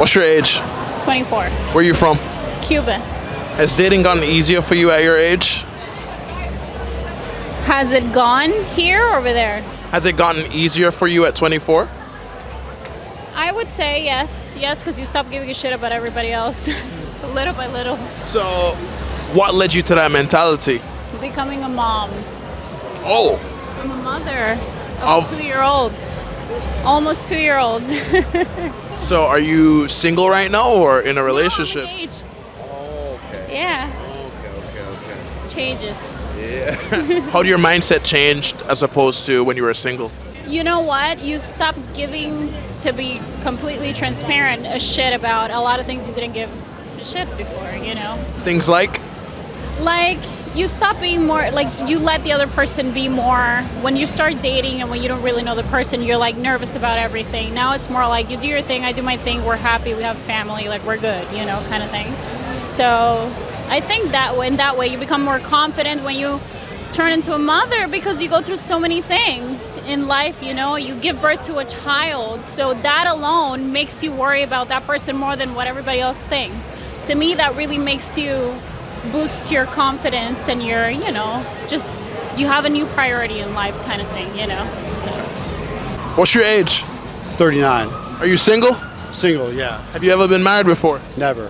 What's your age? 24. Where are you from? Cuba. Has dating gotten easier for you at your age? Has it gone here or over there? Has it gotten easier for you at 24? I would say yes. Yes, because you stop giving a shit about everybody else. Little by little. So, what led you to that mentality? Becoming a mom. Oh, I'm a mother of a 2-year-old. Almost 2-year-old. so are you single right now or in a relationship? No, I'm engaged. Oh, okay. Yeah. Okay. Changes. Yeah. How did your mindset changed as opposed to when you were single? You know what? You stop giving, to be completely transparent, a shit about a lot of things you didn't give a shit before, you know? Things like? Like, you stop being more, like, you let the other person be more. When you start dating and when you don't really know the person, you're, like, nervous about everything. Now it's more like, you do your thing, I do my thing, we're happy, we have a family, like, we're good, you know, kind of thing. So I think that in that way you become more confident when you turn into a mother, because you go through so many things in life, you know, you give birth to a child, so that alone makes you worry about that person more than what everybody else thinks. To me, that really makes you boost your confidence and your, you know, just, you have a new priority in life kind of thing, you know. So. What's your age? 39. Are you single? Single, yeah. Have you ever been married before? Never.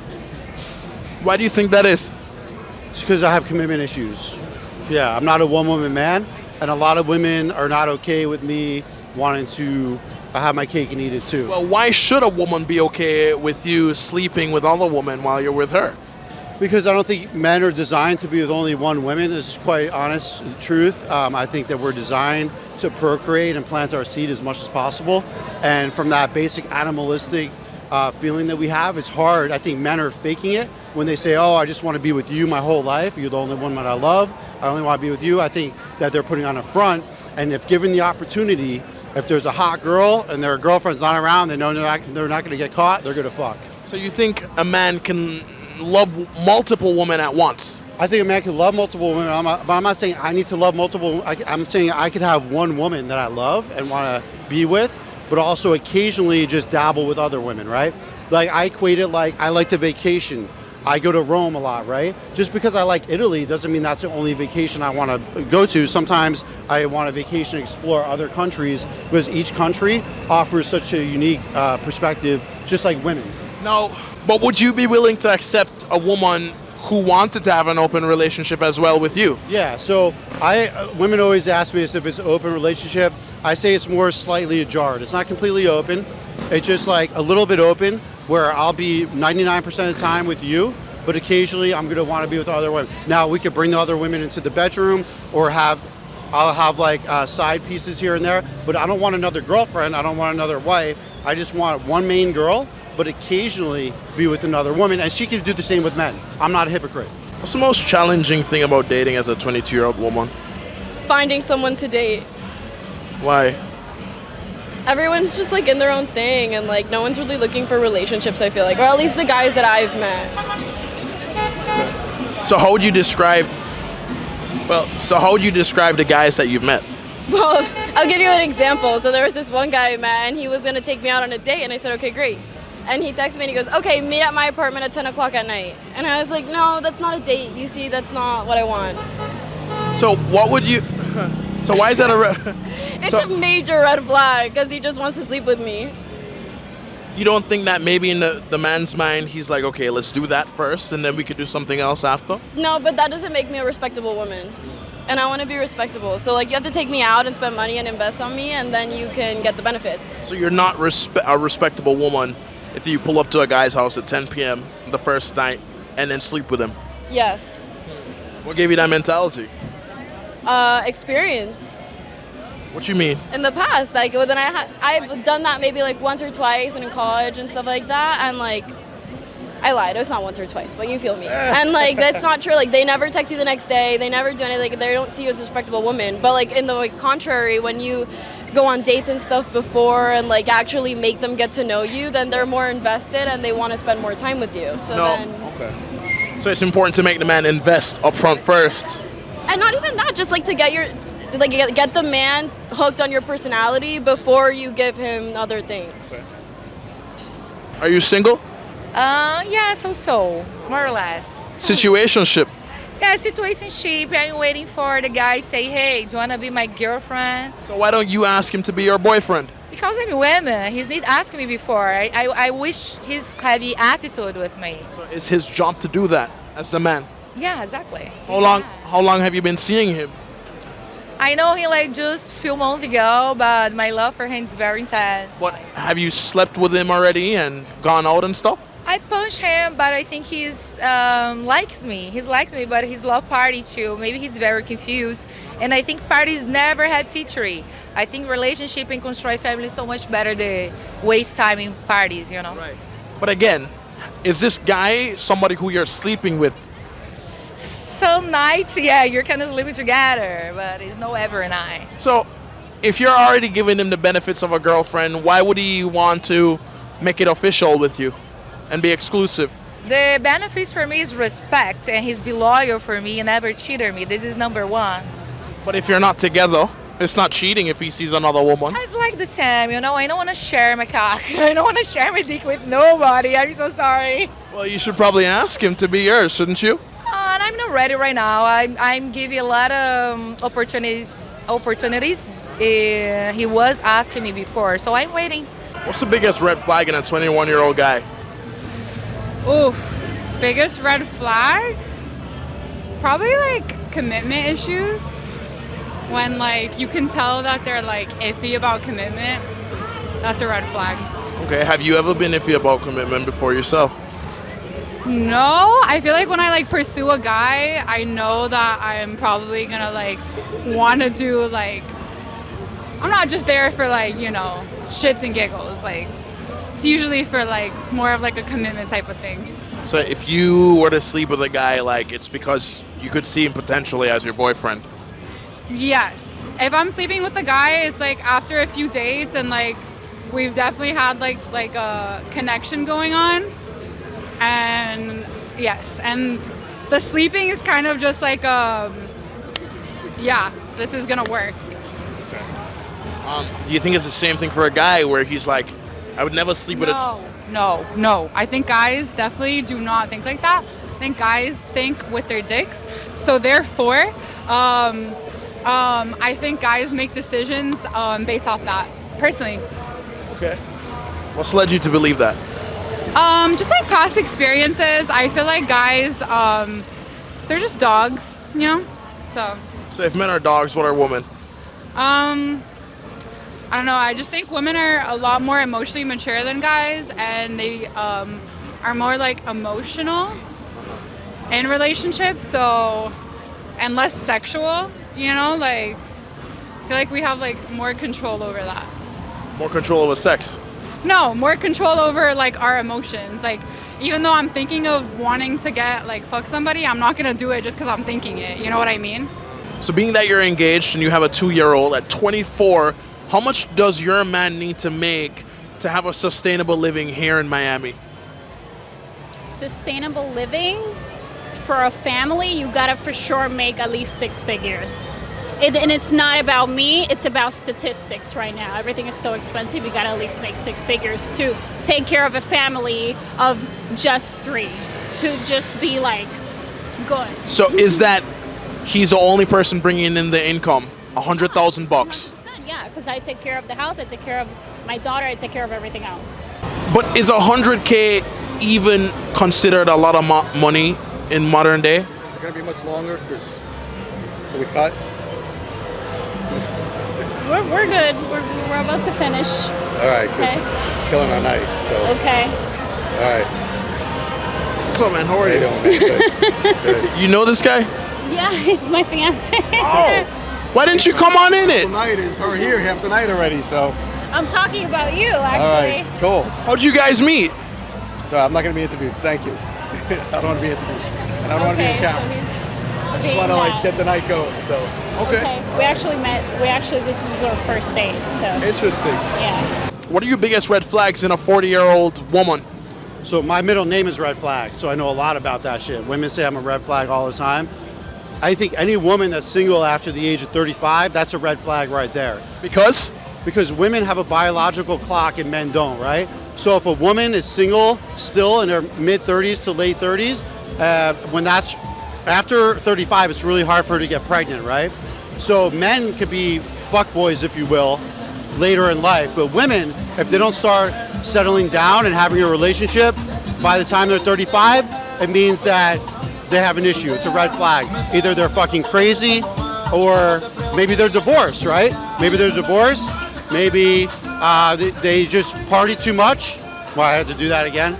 Why do you think that is? It's because I have commitment issues. Yeah, I'm not a one-woman man, and a lot of women are not okay with me wanting to have my cake and eat it too. Well, why should a woman be okay with you sleeping with other women while you're with her? Because I don't think men are designed to be with only one woman. This is quite honest truth. I think that we're designed to procreate and plant our seed as much as possible. And from that basic animalistic feeling that we have, it's hard. I think men are faking it when they say, oh, I just want to be with you my whole life. You're the only one that I love. I only want to be with you. I think that they're putting on a front. And if given the opportunity, if there's a hot girl and their girlfriend's not around, they know they're not going to get caught, they're going to fuck. So you think a man can love multiple women at once? I think a man can love multiple women, but I'm not saying I need to love multiple. I'm saying I could have one woman that I love and want to be with, but also occasionally just dabble with other women, right? Like I equate it like I like to vacation. I go to Rome a lot, right? Just because I like Italy doesn't mean that's the only vacation I want to go to. Sometimes I want a vacation to explore other countries because each country offers such a unique perspective, just like women. No, but would you be willing to accept a woman who wanted to have an open relationship as well with you? Yeah, so women always ask me if it's an open relationship. I say it's more slightly ajar. It's not completely open. It's just like a little bit open where I'll be 99% of the time with you, but occasionally I'm gonna want to be with other women. Now we could bring the other women into the bedroom or I'll have like side pieces here and there, but I don't want another girlfriend. I don't want another wife. I just want one main girl, but occasionally be with another woman, and she can do the same with men. I'm not a hypocrite. What's the most challenging thing about dating as a 22-year-old woman? Finding someone to date. Why? Everyone's just like in their own thing, and like no one's really looking for relationships, I feel like, or at least the guys that I've met. So how would you describe the guys that you've met? Well, I'll give you an example. So there was this one guy I met, and he was gonna take me out on a date, and I said, okay, great. And he texted me and he goes, okay, meet at my apartment at 10 o'clock at night. And I was like, no, that's not a date. You see, that's not what I want. So what would you, so why is that It's a major red flag because he just wants to sleep with me. You don't think that maybe in the man's mind, he's like, okay, let's do that first and then we could do something else after? No, but that doesn't make me a respectable woman. And I want to be respectable. So like you have to take me out and spend money and invest on me, and then you can get the benefits. So you're not a respectable woman if you pull up to a guy's house at 10 p.m. the first night and then sleep with him? Yes. What gave you that mentality? Experience. What you mean? In the past, like when I've done that maybe like once or twice and in college and stuff like that, and like I lied, it's not once or twice, but you feel me. And like that's not true. Like they never text you the next day, they never do anything. Like, they don't see you as a respectable woman. But like in the like, contrary, when you go on dates and stuff before and like actually make them get to know you, then they're more invested and they want to spend more time with you. So okay. So it's important to make the man invest up front first. And not even that, just like to get get the man hooked on your personality before you give him other things. Okay. Are you single? Yeah, so, more or less. Situationship. Yeah, situationship. I'm waiting for the guy to say, hey, do you want to be my girlfriend? So why don't you ask him to be your boyfriend? Because I'm a woman. He's not asking me before. I wish he's heavy attitude with me. So it's his job to do that as the man. Yeah, exactly. How long have you been seeing him? I know he like just few months ago, but my love for him is very intense. What, have you slept with him already and gone out and stuff? I punched him, but I think he's likes me. He likes me, but he's love party too. Maybe he's very confused. And I think parties never had featuring. I think relationship and construct family is so much better than waste time in parties, you know? Right. But again, is this guy somebody who you're sleeping with? Some nights, yeah, you're kind of living together, but it's no every night. So if you're already giving him the benefits of a girlfriend, why would he want to make it official with you and be exclusive? The benefits for me is respect, and he's be loyal for me and never cheated me. This is number one. But if you're not together, it's not cheating if he sees another woman. It's like the same, you know, I don't want to share my cock. I don't want to share my dick with nobody. I'm so sorry. Well, you should probably ask him to be yours, shouldn't you? And I'm not ready right now. I'm giving a lot of opportunities. He was asking me before, so I'm waiting. What's the biggest red flag in a 21-year-old guy? Ooh, biggest red flag? Probably like commitment issues. When like you can tell that they're like iffy about commitment, that's a red flag. Okay, have you ever been iffy about commitment before yourself? No, I feel like when I like pursue a guy, I know that I'm probably gonna like want to do like, I'm not just there for like, you know, shits and giggles. Like it's usually for like more of like a commitment type of thing. So if you were to sleep with a guy, like it's because you could see him potentially as your boyfriend? Yes. If I'm sleeping with a guy, it's like after a few dates and like we've definitely had like a connection going on. And yes, and the sleeping is kind of just like yeah, this is gonna work. Do you think it's the same thing for a guy where he's like, I would never sleep with a... No. I think guys definitely do not think like that. I think guys think with their dicks. So therefore, I think guys make decisions based off that, personally. Okay. What's led you to believe that? Just like past experiences. I feel like guys, they're just dogs, you know? So if men are dogs, what are women? I don't know. I just think women are a lot more emotionally mature than guys, and they are more like emotional in relationships, so, and less sexual, you know? Like, I feel like we have like more control over that. More control over sex? No, more control over like our emotions. Like, even though I'm thinking of wanting to get like fuck somebody, I'm not gonna do it just because I'm thinking it. You know what I mean? So being that you're engaged and you have a 2-year-old at 24, how much does your man need to make to have a sustainable living here in Miami? Sustainable living for a family, you gotta for sure make at least 6 figures. And it's not about me, it's about statistics right now. Everything is so expensive, you gotta at least make 6 figures to take care of a family of just 3, to just be like good. So is that he's the only person bringing in the income, $100,000? 100%, yeah, because I take care of the house, I take care of my daughter, I take care of everything else. But is $100K even considered a lot of money in modern day? Is it going to be much longer? Because we cut? We're good. We're about to finish. All right, because Okay. it's killing our night. So, Okay. all right. What's up, man? How are How you you? doing, man? Good. Good. You know this guy? Yeah, he's my fiance. Oh, why didn't you come on in The it? night is, we're here half the night already, so. I'm talking about you, All actually. right, cool. How'd you guys meet? So I'm not going to be interviewed. Thank you. I don't want to be interviewed. And I don't want to be Okay, in so camera. he's I just being want to like loud. get the night going, so. Okay. We actually met. This was our first date. So Interesting. yeah. What are your biggest red flags in a 40-year-old woman? So my middle name is Red Flag, so I know a lot about that shit. Women say I'm a red flag all the time. I think any woman that's single after the age of 35, that's a red flag right there. Because? Because women have a biological clock and men don't, right? So if a woman is single still in her mid 30s to late 30s, when that's after 35, it's really hard for her to get pregnant, right? So men could be fuckboys, if you will, later in life. But women, if they don't start settling down and having a relationship by the time they're 35, it means that they have an issue. It's a red flag. Either they're fucking crazy or maybe they're divorced, right? Maybe they're divorced. Maybe they just party too much. Well, I had to do that again.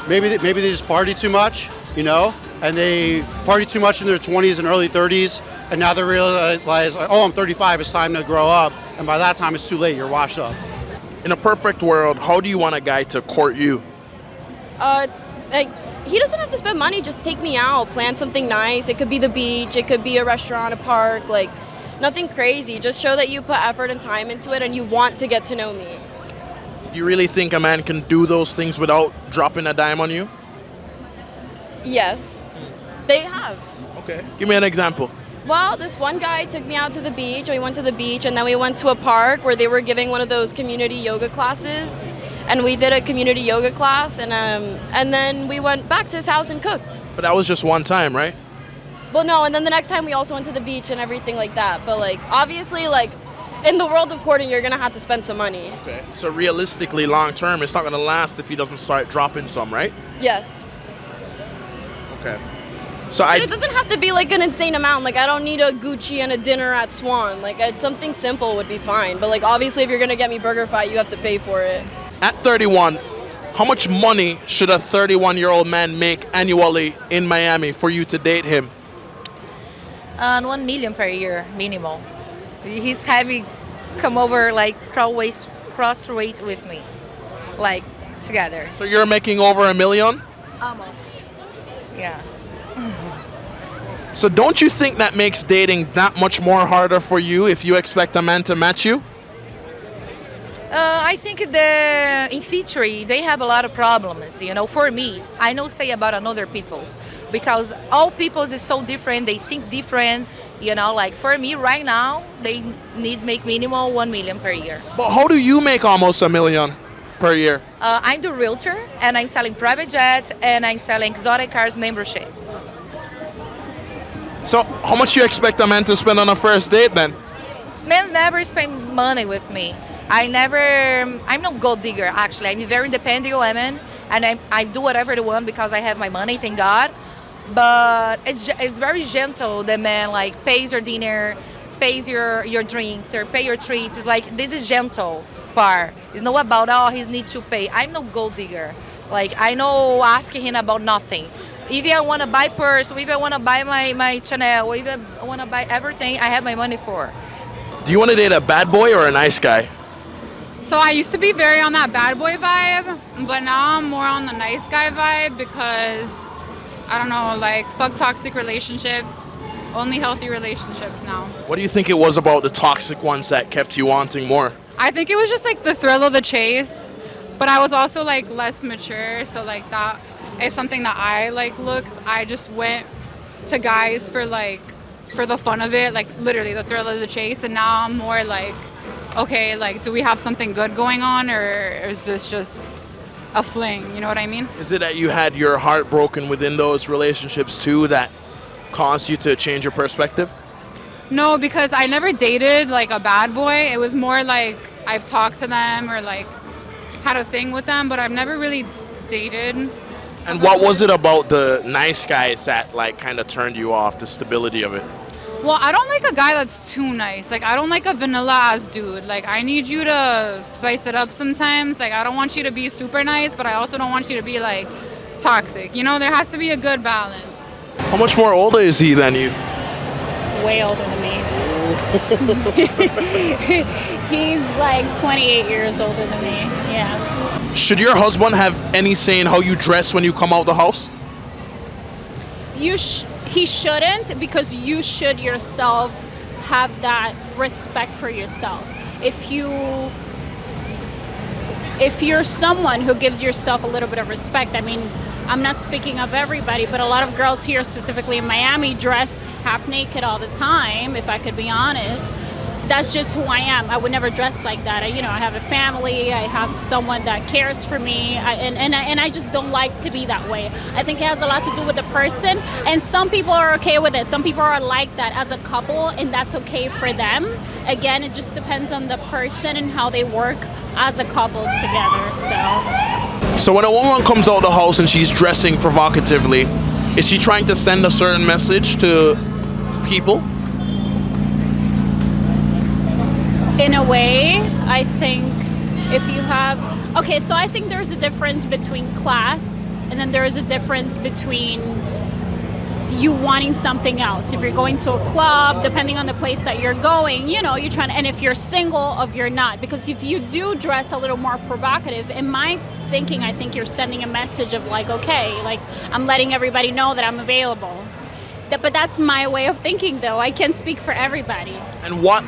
Maybe they just party too much, you know, and they party too much in their 20s and early 30s, and now they realize, oh, I'm 35, it's time to grow up, and by that time it's too late, you're washed up. In a perfect world, how do you want a guy to court you? Like, he doesn't have to spend money, just take me out, plan something nice. It could be the beach, it could be a restaurant, a park, like nothing crazy. Just show that you put effort and time into it and you want to get to know me. You really think a man can do those things without dropping a dime on you? Yes, they have. Okay. Give me an example. Well, this one guy took me out to the beach. We went to the beach and then we went to a park where they were giving one of those community yoga classes. And we did a community yoga class and then we went back to his house and cooked. But that was just one time, right? Well, no, and then the next time we also went to the beach and everything like that. But like, obviously, like, in the world of courting, you're gonna have to spend some money. Okay. So realistically, long term, it's not gonna last if he doesn't start dropping some, right? Yes. Okay. So But it doesn't have to be like an insane amount. Like, I don't need a Gucci and a dinner at Swan. Like, something simple would be fine. But like, obviously, if you're gonna get me Burger Fight, you have to pay for it. At 31, how much money should a 31-year-old man make annually in Miami for you to date him? 1 million per year minimum. He's having come over like cross weight with me, like together. So you're making over $1 million? Almost. Yeah. So don't you think that makes dating that much more harder for you if you expect a man to match you? I think in Fitchery, they have a lot of problems, you know, for me. I know say about another people's, because all people's is so different, they think different, you know, like for me right now, they need make minimum 1 million per year. But how do you make almost $1 million per year? I'm the realtor, and I'm selling private jets, and I'm selling exotic cars membership. So how much you expect a man to spend on a first date then? Men never spend money with me. I'm no gold digger, actually. I'm a very independent woman, and I do whatever I want because I have my money, thank God. But it's very gentle. The man like pays your dinner, pays your drinks, or pay your trips. Like, this is gentle part. It's not about, oh, he needs to pay. I'm no gold digger. Like, I know asking him about nothing. If I want to buy purse, or if I want to buy my Chanel, or if I want to buy everything, I have my money for. Do you want to date a bad boy or a nice guy? So I used to be very on that bad boy vibe, but now I'm more on the nice guy vibe because, I don't know, like, fuck toxic relationships, only healthy relationships now. What do you think it was about the toxic ones that kept you wanting more? I think it was just like the thrill of the chase, but I was also like less mature, so like that is something that I like looked. I just went to guys for the fun of it, like literally the thrill of the chase, and now I'm more like, okay, like, do we have something good going on, or is this just a fling? You know what I mean? Is it that you had your heart broken within those relationships too that caused you to change your perspective? No, because I never dated like a bad boy. It was more like I've talked to them or like had a thing with them, but I've never really dated. And what was it about the nice guys that like kind of turned you off, the stability of it? Well, I don't like a guy that's too nice. Like, I don't like a vanilla-ass dude. Like, I need you to spice it up sometimes. Like, I don't want you to be super nice, but I also don't want you to be, like, toxic. You know, there has to be a good balance. How much more older is he than you? Way older than me. He's like 28 years older than me. Yeah. Should your husband have any say in how you dress when you come out the house? He shouldn't, because you should yourself have that respect for yourself. If you're someone who gives yourself a little bit of respect, I mean, I'm not speaking of everybody, but a lot of girls here, specifically in Miami, dress half naked all the time, if I could be honest. that's just who I am. I would never dress like that. I have a family. I have someone that cares for me, and I just don't like to be that way. I think it has a lot to do with the person, and some people are okay with it. Some people are like that as a couple, and that's okay for them. Again, it just depends on the person and how they work as a couple together. So when a woman comes out of the house and she's dressing provocatively, is she trying to send a certain message to people? In a way, I think if you have... Okay, so I think there's a difference between class, and then there is a difference between you wanting something else. If you're going to a club, depending on the place that you're going, you're trying to... And if you're single, if you're not. Because if you do dress a little more provocative, in my thinking, I think you're sending a message of like, okay, like I'm letting everybody know that I'm available. But that's my way of thinking, though. I can't speak for everybody. And what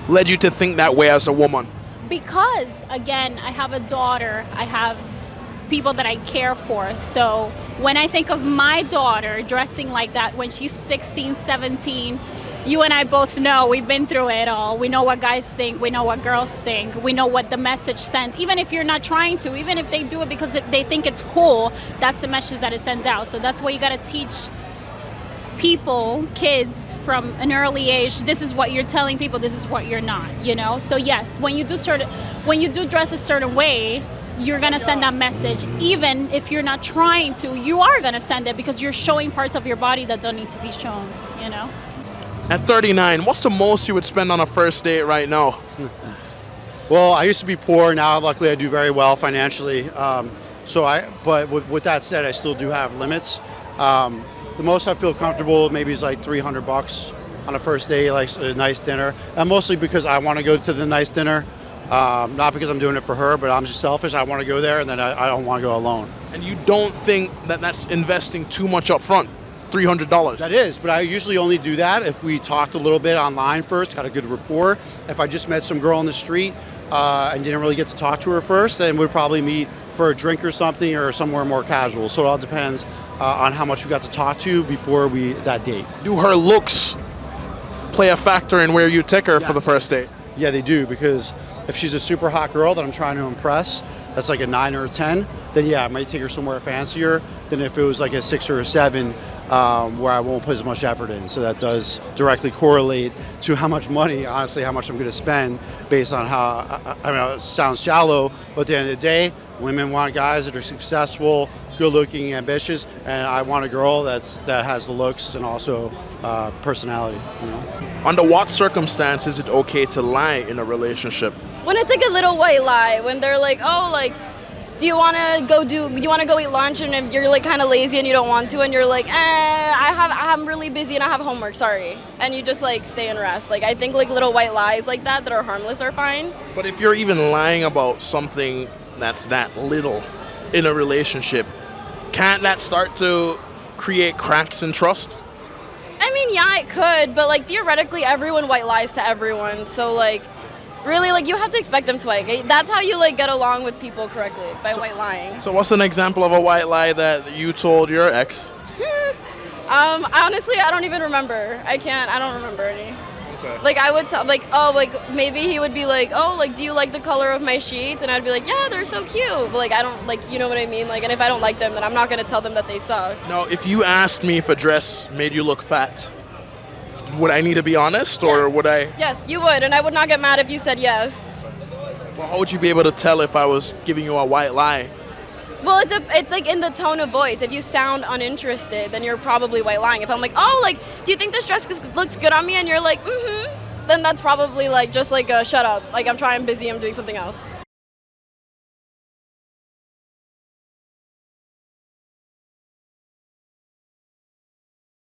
led you to think that way as a woman? Because, again, I have a daughter. I have people that I care for. So when I think of my daughter dressing like that when she's 16, 17, you and I both know we've been through it all. We know what guys think. We know what girls think. We know what the message sends. Even if you're not trying to, even if they do it because they think it's cool, that's the message that it sends out. So that's why you got to teach people, kids, from an early age, this is what you're telling people, this is what you're not, So yes, when you do dress a certain way, you're gonna send that message. Even if you're not trying to, you are gonna send it because you're showing parts of your body that don't need to be shown, At 39, what's the most you would spend on a first date right now? Well, I used to be poor. Now, luckily, I do very well financially. But with that said, I still do have limits. The most I feel comfortable maybe is like $300 on a first date, like a nice dinner. And mostly because I want to go to the nice dinner, not because I'm doing it for her, but I'm just selfish. I want to go there, and then I don't want to go alone. And you don't think that that's investing too much up front? $300? That is, but I usually only do that if we talked a little bit online first, got a good rapport. If I just met some girl on the street and didn't really get to talk to her first, then we'd probably meet for a drink or something or somewhere more casual. So it all depends on how much we got to talk to before that date. Do her looks play a factor in where you take her for the first date? Yeah, they do, because if she's a super hot girl that I'm trying to impress, that's like a 9 or a 10, then yeah, I might take her somewhere fancier than if it was like a 6 or a 7, where I won't put as much effort in. So that does directly correlate to how much money, honestly, how much I'm going to spend based on how, I mean, it sounds shallow, but at the end of the day, women want guys that are successful, good-looking, ambitious, and I want a girl that has the looks and also personality. Under what circumstances is it okay to lie in a relationship? When it's like a little white lie, when they're like, oh, like, do you want to go eat lunch, and if you're like kind of lazy and you don't want to, and you're like, I'm really busy and I have homework, sorry, and you just like stay and rest. Like, I think like little white lies like that are harmless are fine. But if you're even lying about something that's that little in a relationship, can't that start to create cracks in trust? I mean, yeah, it could, but like theoretically everyone white lies to everyone, so like really, like, you have to expect them to like. That's how you like get along with people correctly, by white lying. So what's an example of a white lie that you told your ex? Honestly, I don't even remember. I don't remember any. Okay. Like, I would tell, like, oh, like, maybe he would be like, oh, like, do you like the color of my sheets? And I'd be like, yeah, they're so cute. But, like, I don't, like, you know what I mean? Like, and if I don't like them, then I'm not going to tell them that they suck. Now, if you asked me if a dress made you look fat, would I need to be honest, or would I? Yes, you would, and I would not get mad if you said yes. Well, how would you be able to tell if I was giving you a white lie? Well, it's like in the tone of voice. If you sound uninterested, then you're probably white lying. If I'm like, oh, like, do you think this dress looks good on me? And you're like, mm-hmm. Then that's probably like just like a shut up. Like, I'm busy, I'm doing something else.